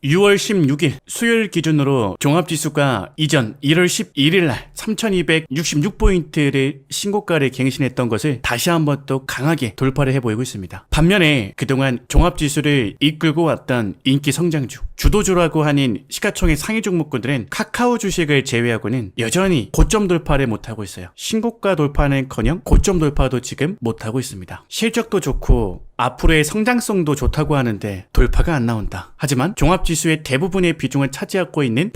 6월 16일 수요일 기준으로 종합지수가 이전 1월 11일 날 3266포인트를 신고가를 갱신했던 것을 다시 한번 또 강하게 돌파를 해보이고 있습니다. 반면에 그동안 종합지수를 이끌고 왔던 인기 성장주, 주도주라고 하는 시가총액 상위 종목군들은 카카오 주식을 제외하고는 여전히 고점 돌파를 못하고 있어요. 신고가 돌파는커녕 고점 돌파도 지금 못하고 있습니다. 실적도 좋고 앞으로의 성장성도 좋다고 하는데 돌파가 안 나온다. 하지만 종합지수의 대부분의 비중을 차지하고 있는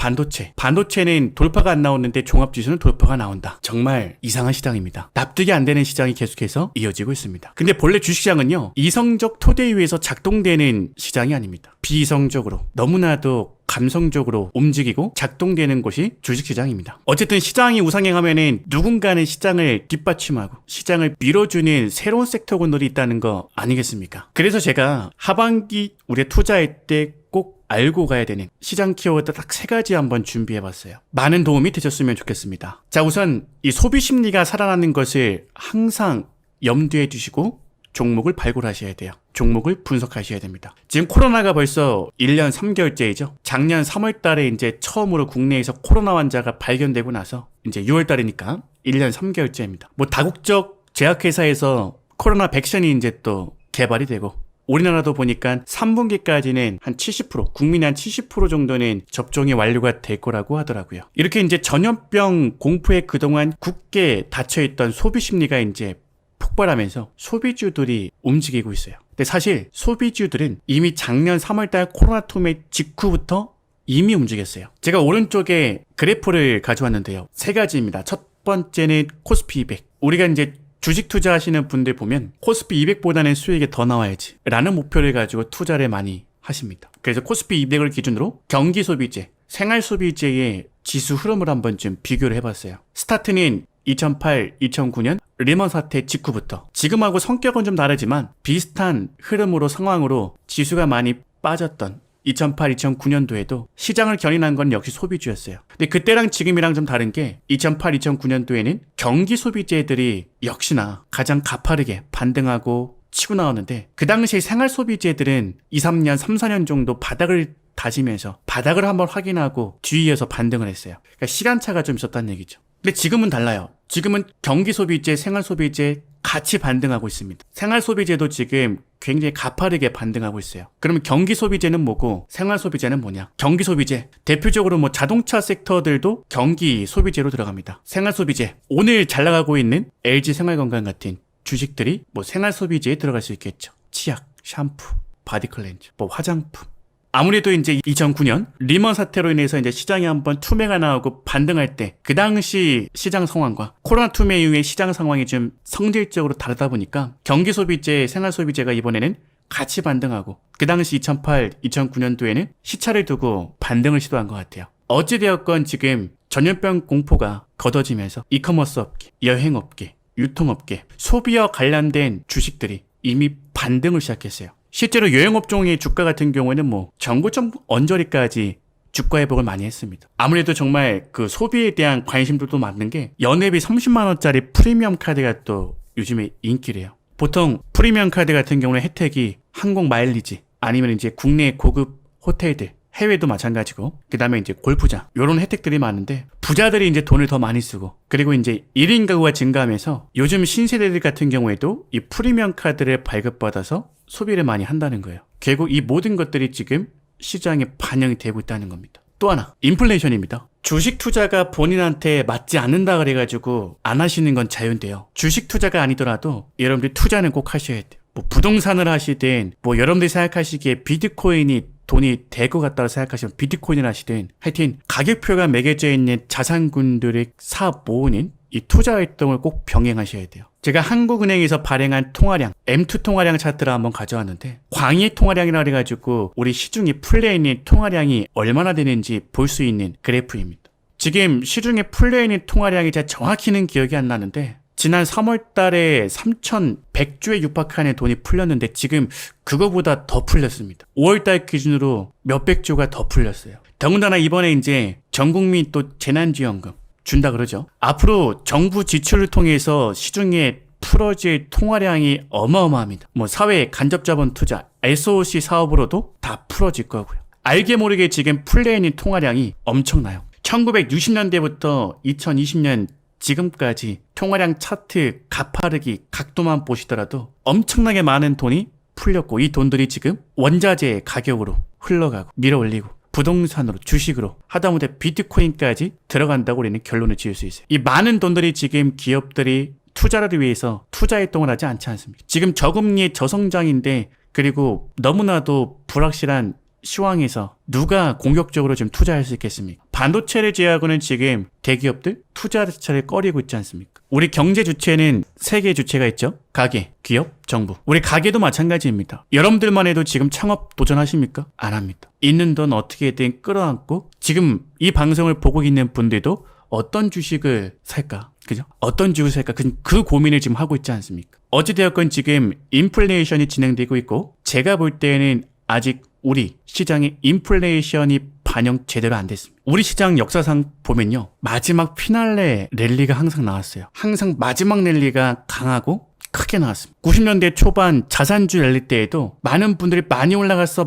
반도체는 돌파가 안 나오는데 종합지수는 돌파가 나온다. 정말 이상한 시장입니다. 납득이 안 되는 시장이 계속해서 이어지고 있습니다. 근데 본래 주식시장은요, 이성적 토대에 의해서 작동되는 시장이 아닙니다. 비이성적으로 너무나도 감성적으로 움직이고 작동되는 곳이 주식시장입니다. 어쨌든 시장이 우상향하면은 누군가는 시장을 뒷받침하고 시장을 밀어주는 새로운 섹터군들이 있다는 거 아니겠습니까? 그래서 제가 하반기 우리 투자할 때 꼭 알고 가야 되는 시장 키워드 딱 3가지 한번 준비해봤어요. 많은 도움이 되셨으면 좋겠습니다. 자, 우선 이 소비 심리가 살아나는 것을 항상 염두에 두시고 종목을 발굴하셔야 돼요. 종목을 분석하셔야 됩니다. 지금 코로나가 벌써 1년 3개월째이죠. 작년 3월 달에 이제 처음으로 국내에서 코로나 환자가 발견되고 나서 이제 6월 달이니까 1년 3개월째입니다. 뭐 다국적 제약회사에서 코로나 백신이 이제 또 개발이 되고 우리나라도 보니까 3분기까지는 한 70%, 국민의 한 70% 정도는 접종이 완료가 될 거라고 하더라고요. 이렇게 이제 전염병 공포에 그동안 굳게 닫혀있던 소비 심리가 이제 폭발하면서 소비주들이 움직이고 있어요. 근데 사실 소비주들은 이미 작년 3월달 코로나 투매 직후부터 이미 움직였어요. 제가 오른쪽에 그래프를 가져왔는데요. 3가지입니다. 첫 번째는 코스피 200. 우리가 이제 주식 투자하시는 분들 보면 코스피 200보다는 수익이 더 나와야지 라는 목표를 가지고 투자를 많이 하십니다. 그래서 코스피 200을 기준으로 경기 소비재, 생활 소비재의 지수 흐름을 한번 좀 비교를 해봤어요. 스타트는 2008, 2009년 리먼 사태 직후부터 지금하고 성격은 좀 다르지만 비슷한 흐름으로 상황으로 지수가 많이 빠졌던 2008, 2009년도에도 시장을 견인한 건 역시 소비주였어요. 근데 그때랑 지금이랑 좀 다른 게 2008, 2009년도에는 경기 소비재들이 역시나 가장 가파르게 반등하고 치고 나오는데 그 당시 생활 소비재들은 2, 3년, 3, 4년 정도 바닥을 다지면서 바닥을 한번 확인하고 뒤이어서 반등을 했어요. 그러니까 시간차가 좀 있었다는 얘기죠. 근데 지금은 달라요. 지금은 경기 소비재, 생활 소비재 같이 반등하고 있습니다. 생활 소비재도 지금 굉장히 가파르게 반등하고 있어요. 그러면 경기 소비재는 뭐고 생활 소비재는 뭐냐? 경기 소비재, 대표적으로 뭐 자동차 섹터들도 경기 소비재로 들어갑니다. 생활 소비재, 오늘 잘 나가고 있는 LG 생활건강 같은 주식들이 뭐 생활 소비재에 들어갈 수 있겠죠. 치약, 샴푸, 바디 클렌저, 뭐 화장품. 아무래도 이제 2009년 리먼 사태로 인해서 이제 시장에 한번 투매가 나오고 반등할 때 그 당시 시장 상황과 코로나 투매 이후의 시장 상황이 좀 성질적으로 다르다 보니까 경기 소비재, 생활 소비재가 이번에는 같이 반등하고 그 당시 2008, 2009년도에는 시차를 두고 반등을 시도한 것 같아요. 어찌되었건 지금 전염병 공포가 걷어지면서 이커머스 업계, 여행업계, 유통업계, 소비와 관련된 주식들이 이미 반등을 시작했어요. 실제로 여행업종의 주가 같은 경우에는 뭐 전고점 언저리까지 주가 회복을 많이 했습니다. 아무래도 정말 그 소비에 대한 관심도도 많은 게 연회비 30만원짜리 프리미엄 카드가 또 요즘에 인기래요. 보통 프리미엄 카드 같은 경우는 혜택이 항공 마일리지 아니면 이제 국내 고급 호텔들, 해외도 마찬가지고 그 다음에 이제 골프장 이런 혜택들이 많은데 부자들이 이제 돈을 더 많이 쓰고 그리고 이제 1인 가구가 증가하면서 요즘 신세대들 같은 경우에도 이 프리미엄 카드를 발급받아서 소비를 많이 한다는 거예요. 결국 이 모든 것들이 지금 시장에 반영이 되고 있다는 겁니다. 또 하나, 인플레이션입니다. 주식 투자가 본인한테 맞지 않는다 그래가지고 안 하시는 건 자유인데요. 주식 투자가 아니더라도 여러분들이 투자는 꼭 하셔야 돼요. 뭐 부동산을 하시든 뭐 여러분들이 생각하시기에 비트코인이 돈이 될 것 같다고 생각하시면 비트코인을 하시든 하여튼 가격표가 매겨져 있는 자산군들을 사 모으는 이 투자 활동을 꼭 병행하셔야 돼요. 제가 한국은행에서 발행한 통화량, M2 통화량 차트를 한번 가져왔는데 광의 통화량이라 해가지고 우리 시중에 풀려있는 통화량이 얼마나 되는지 볼 수 있는 그래프입니다. 지금 시중에 풀려있는 통화량이 제가 정확히는 기억이 안 나는데 지난 3월 달에 3,100조에 육박하는 돈이 풀렸는데 지금 그거보다 더 풀렸습니다. 5월 달 기준으로 몇백 조가 더 풀렸어요. 더군다나 이번에 이제 전국민 또 재난지원금 준다 그러죠. 앞으로 정부 지출을 통해서 시중에 풀어질 통화량이 어마어마합니다. 뭐 사회 간접자본 투자, SOC 사업으로도 다 풀어질 거고요. 알게 모르게 지금 풀려있는 통화량이 엄청나요. 1960년대부터 2020년 지금까지 통화량 차트 가파르기 각도만 보시더라도 엄청나게 많은 돈이 풀렸고, 이 돈들이 지금 원자재 가격으로 흘러가고 밀어올리고 부동산으로, 주식으로, 하다못해 비트코인까지 들어간다고 우리는 결론을 지을 수 있어요. 이 많은 돈들이 지금 기업들이 투자를 위해서 투자활동을 하지 않지 않습니까? 지금 저금리 저성장인데, 그리고 너무나도 불확실한 시황에서 누가 공격적으로 지금 투자할 수 있겠습니까? 반도체를 제외하고는 지금 대기업들 투자 자체를 꺼리고 있지 않습니까? 우리 경제 주체는 세 개의 주체가 있죠. 가계, 기업, 정부. 우리 가계도 마찬가지입니다. 여러분들만 해도 지금 창업 도전하십니까? 안 합니다. 있는 돈 어떻게든 끌어안고, 지금 이 방송을 보고 있는 분들도 어떤 주식을 살까? 그죠? 어떤 주식을 살까? 그 고민을 지금 하고 있지 않습니까? 어찌되었건 지금 인플레이션이 진행되고 있고, 제가 볼 때는 아직 우리 시장에 인플레이션이 반영 제대로 안 됐습니다. 우리 시장 역사상 보면요, 마지막 피날레 랠리가 항상 나왔어요. 항상 마지막 랠리가 강하고 크게 나왔습니다. 90년대 초반 자산주 랠리 때에도 많은 분들이 많이 올라갔어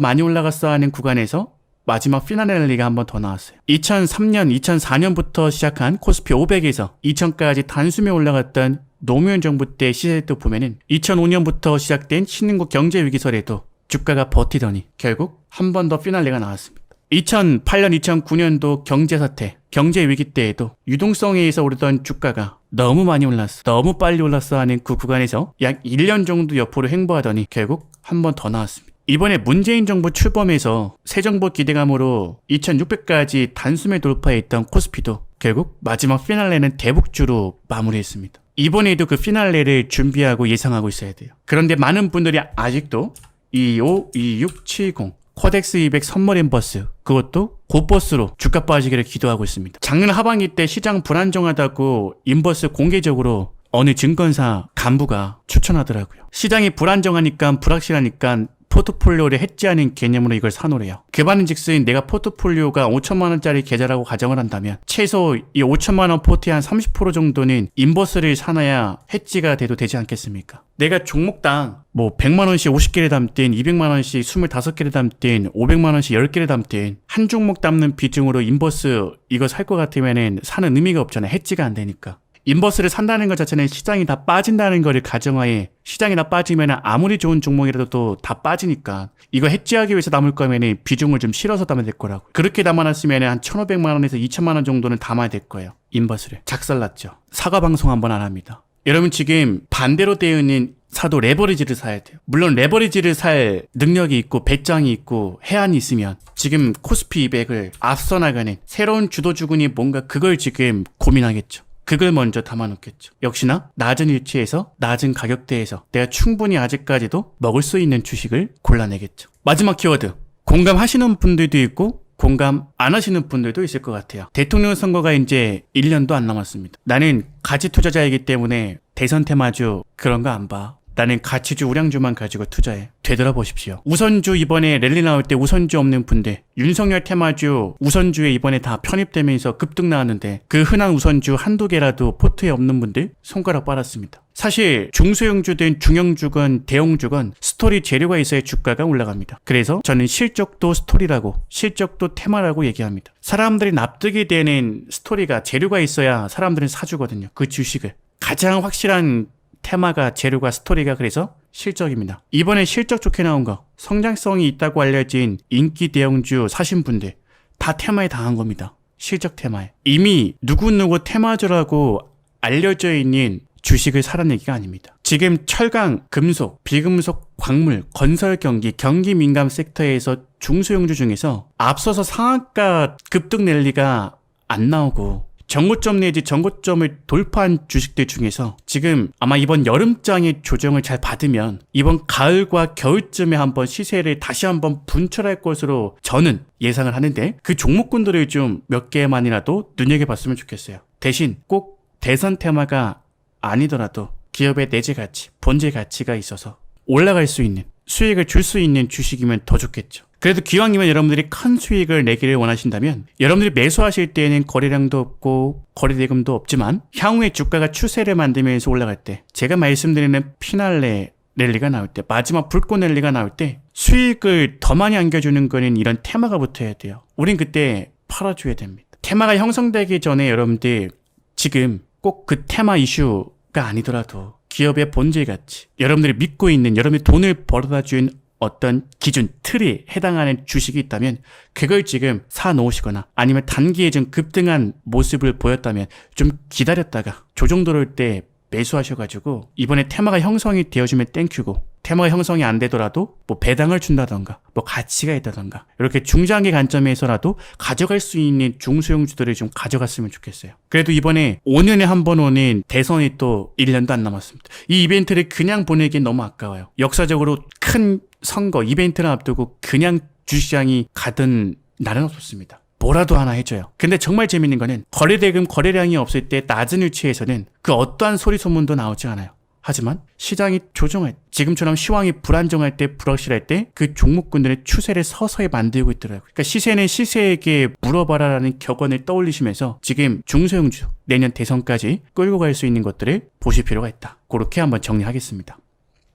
하는 구간에서 마지막 피날레 랠리가 한 번 더 나왔어요. 2003년, 2004년부터 시작한 코스피 500에서 2000까지 단숨에 올라갔던 노무현 정부 때 시세도 보면은 2005년부터 시작된 신흥국 경제위기설에도 주가가 버티더니 결국 한 번 더 피날레가 나왔습니다. 2008년, 2009년도 경제사태, 경제위기 때에도 유동성에 의해서 오르던 주가가 너무 많이 올랐어, 너무 빨리 올랐어 하는 그 구간에서 약 1년 정도 옆으로 횡보하더니 결국 한 번 더 나왔습니다. 이번에 문재인 정부 출범해서 새 정부 기대감으로 2600까지 단숨에 돌파했던 코스피도 결국 마지막 피날레는 대북주로 마무리했습니다. 이번에도 그 피날레를 준비하고 예상하고 있어야 돼요. 그런데 많은 분들이 아직도 25, 26, 70 코덱스 200 선물인 버스, 그것도 고버스로 주가 빠지기를 기도하고 있습니다. 작년 하반기 때 시장 불안정하다고 인버스 공개적으로 어느 증권사 간부가 추천하더라고요. 시장이 불안정하니까, 불확실하니까 포트폴리오를 해지하는 개념으로 이걸 사놓으래요. 그 말인즉슨 내가 포트폴리오가 5천만 원짜리 계좌라고 가정을 한다면 최소 이 5천만 원 포트의 한 30% 정도는 인버스를 사놔야 해지가 돼도 되지 않겠습니까? 내가 종목당 뭐 100만 원씩 50개를 담든, 200만 원씩 25개를 담든, 500만 원씩 10개를 담든 한 종목 담는 비중으로 인버스 이거 살 것 같으면은 사는 의미가 없잖아요. 해지가 안 되니까. 인버스를 산다는 것 자체는 시장이 다 빠진다는 거를 가정하에, 시장이 다 빠지면 아무리 좋은 종목이라도 또 다 빠지니까 이거 해지하기 위해서 담을 거면 비중을 좀 실어서 담아야 될 거라고. 그렇게 담아놨으면 한 1,500만 원에서 2천만 원 정도는 담아야 될 거예요. 인버스를. 작살났죠. 사과 방송 한번 안 합니다. 여러분 지금 반대로 되어 있는 사도 레버리지를 사야 돼요. 물론 레버리지를 살 능력이 있고 배짱이 있고 해안이 있으면 지금 코스피 200을 앞서 나가는 새로운 주도주군이 뭔가 그걸 지금 고민하겠죠. 그걸 먼저 담아놓겠죠. 역시나 낮은 위치에서 낮은 가격대에서 내가 충분히 아직까지도 먹을 수 있는 주식을 골라내겠죠. 마지막 키워드, 공감하시는 분들도 있고 공감 안 하시는 분들도 있을 것 같아요. 대통령 선거가 이제 1년도 안 남았습니다. 나는 가치 투자자이기 때문에 대선 테마주 그런 거 안 봐. 나는 가치주 우량주만 가지고 투자해. 되돌아보십시오. 우선주 이번에 랠리 나올 때 우선주 없는 분들, 윤석열 테마주 우선주에 이번에 다 편입되면서 급등 나왔는데 그 흔한 우선주 한두 개라도 포트에 없는 분들 손가락 빨았습니다. 사실 중소형주든 중형주건 대형주건 스토리 재료가 있어야 주가가 올라갑니다. 그래서 저는 실적도 스토리라고, 실적도 테마라고 얘기합니다. 사람들이 납득이 되는 스토리가, 재료가 있어야 사람들은 사주거든요. 그 주식을. 가장 확실한 테마가, 재료가, 스토리가 그래서 실적입니다. 이번에 실적 좋게 나온 거, 성장성이 있다고 알려진 인기 대형주 사신 분들 다 테마에 당한 겁니다. 실적 테마에. 이미 누구누구 테마주라고 알려져 있는 주식을 사라는 얘기가 아닙니다. 지금 철강, 금속, 비금속, 광물, 건설 경기, 경기 민감 섹터에서 중소형주 중에서 앞서서 상한가 급등 랠리가 안 나오고 정고점 내지 정고점을 돌파한 주식들 중에서 지금 아마 이번 여름장의 조정을 잘 받으면 이번 가을과 겨울쯤에 한번 시세를 다시 한번 분출할 것으로 저는 예상을 하는데, 그 종목군들을 좀 몇 개만이라도 눈여겨봤으면 좋겠어요. 대신 꼭 대선 테마가 아니더라도 기업의 내재 가치, 본질 가치가 있어서 올라갈 수 있는, 수익을 줄 수 있는 주식이면 더 좋겠죠. 그래도 기왕이면 여러분들이 큰 수익을 내기를 원하신다면 여러분들이 매수하실 때에는 거래량도 없고 거래대금도 없지만 향후에 주가가 추세를 만들면서 올라갈 때 제가 말씀드리는 피날레 랠리가 나올 때, 마지막 불꽃 랠리가 나올 때 수익을 더 많이 안겨주는 거는 이런 테마가 붙어야 돼요. 우린 그때 팔아줘야 됩니다. 테마가 형성되기 전에 여러분들 지금 꼭 그 테마 이슈가 아니더라도 기업의 본질 가치, 여러분들이 믿고 있는, 여러분들이 돈을 벌어다 준 어떤 기준, 틀에 해당하는 주식이 있다면 그걸 지금 사놓으시거나 아니면 단기에 좀 급등한 모습을 보였다면 좀 기다렸다가 조정 들어올 때 매수하셔가지고 이번에 테마가 형성이 되어주면 땡큐고, 테마가 형성이 안 되더라도 뭐 배당을 준다던가 뭐 가치가 있다던가 이렇게 중장기 관점에서라도 가져갈 수 있는 중소형주들을 좀 가져갔으면 좋겠어요. 그래도 이번에 5년에 한 번 오는 대선이 또 1년도 안 남았습니다. 이 이벤트를 그냥 보내기엔 너무 아까워요. 역사적으로 큰 선거 이벤트를 앞두고 그냥 주시장이 가던 날은 없었습니다. 뭐라도 하나 해줘요. 근데 정말 재밌는 거는 거래대금 거래량이 없을 때 낮은 위치에서는 그 어떠한 소리 소문도 나오지 않아요. 하지만 시장이 조정할, 지금처럼 시황이 불안정할 때, 불확실할 때 그 종목군들의 추세를 서서히 만들고 있더라고요. 그러니까 시세는 시세에게 물어봐라라는 격언을 떠올리시면서 지금 중소형주 내년 대선까지 끌고 갈 수 있는 것들을 보실 필요가 있다. 그렇게 한번 정리하겠습니다.